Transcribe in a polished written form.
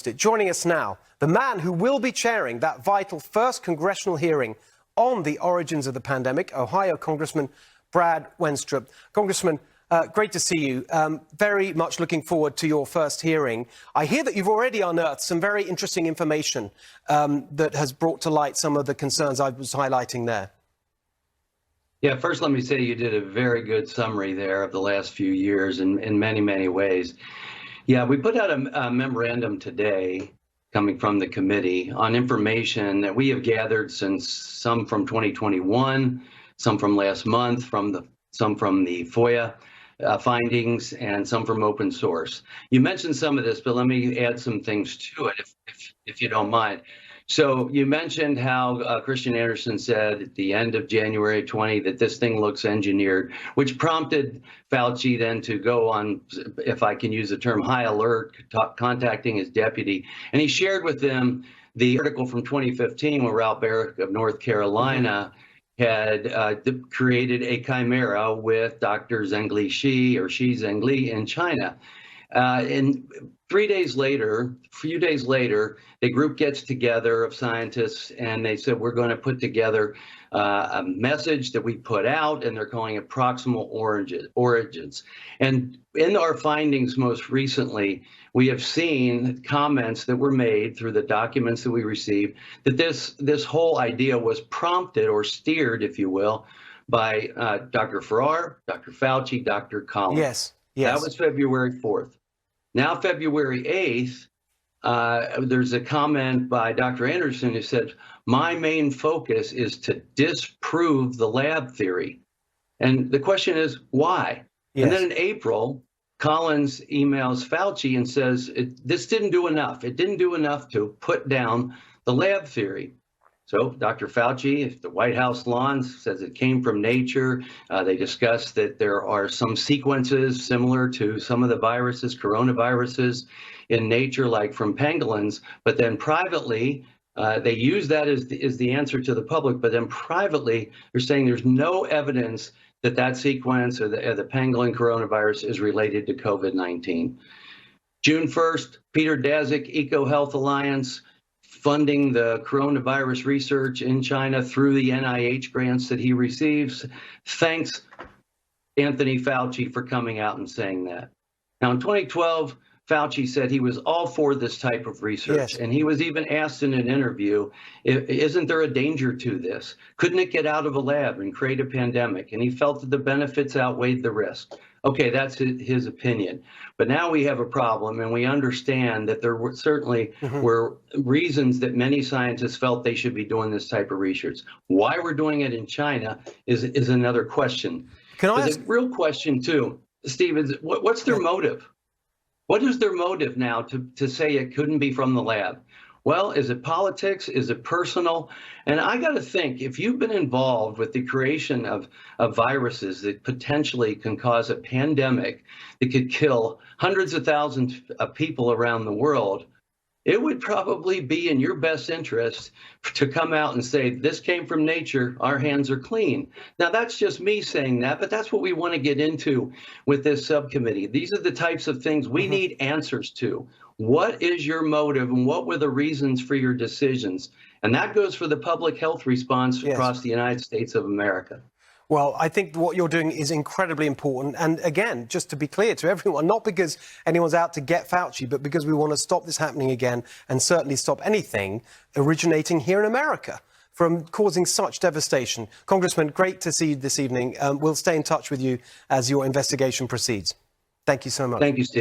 Joining us now, the man who will be chairing that vital first congressional hearing on the origins of the pandemic, Ohio Congressman Brad Wenstrup. Congressman, great to see you. Very much looking forward to your first hearing. I hear that you've already unearthed some very interesting information that has brought to light some of the concerns I was highlighting there. Yeah, first let me say you did a very good summary there of the last few years in many, many ways. Yeah, we put out a memorandum today coming from the committee on information that we have gathered since some from 2021, some from last month, some from the FOIA findings, and some from open source. You mentioned some of this, but let me add some things to it if you don't mind. So you mentioned how Christian Anderson said at the end of January 20 that this thing looks engineered, which prompted Fauci then to go on, if I can use the term, high alert, contacting his deputy. And he shared with them the article from 2015 where Ralph Barrick of North Carolina had created a chimera with Dr. Zhengli Shi or Shi Zhengli in China. And 3 days later, a few days later, the group gets together of scientists and they said, we're going to put together a message that we put out, and they're calling it proximal origins. And in our findings most recently, we have seen comments that were made through the documents that we received that this whole idea was prompted or steered, if you will, by Dr. Farrar, Dr. Fauci, Dr. Collins. Yes. That was February 4th. Now, February 8th, there's a comment by Dr. Anderson who said, my main focus is to disprove the lab theory. And the question is, why? Yes. And then in April, Collins emails Fauci and says, this didn't do enough. It didn't do enough to put down the lab theory. So Dr. Fauci, the White House lawn, says it came from nature. They discussed that there are some sequences similar to some of the viruses, coronaviruses, in nature, like from pangolins. But then privately, they use that as the answer to the public. But then privately, they're saying there's no evidence that that sequence or the pangolin coronavirus is related to COVID-19. June 1st, Peter Daszak, EcoHealth Alliance, funding the coronavirus research in China through the NIH grants that he receives. Thanks, Anthony Fauci, for coming out and saying that. Now, in 2012, Fauci said he was all for this type of research. Yes. And he was even asked in an interview, isn't there a danger to this? Couldn't it get out of a lab and create a pandemic? And he felt that the benefits outweighed the risk. Okay, that's his opinion. But now we have a problem, and we understand that there were certainly were reasons that many scientists felt they should be doing this type of research. Why we're doing it in China is another question. Can I ask? The real question, too, Steve, is what's their motive? What is their motive now to say it couldn't be from the lab? Well, is it politics? Is it personal? And I got to think, if you've been involved with the creation of viruses that potentially can cause a pandemic that could kill hundreds of thousands of people around the world, it would probably be in your best interest to come out and say, this came from nature, our hands are clean. Now, that's just me saying that, but that's what we want to get into with this subcommittee. These are the types of things we need answers to. What is your motive and what were the reasons for your decisions? And that goes for the public health response across the United States of America. Well, I think what you're doing is incredibly important. And again, just to be clear to everyone, not because anyone's out to get Fauci, but because we want to stop this happening again and certainly stop anything originating here in America from causing such devastation. Congressman, great to see you this evening. We'll stay in touch with you as your investigation proceeds. Thank you so much. Thank you, Steve.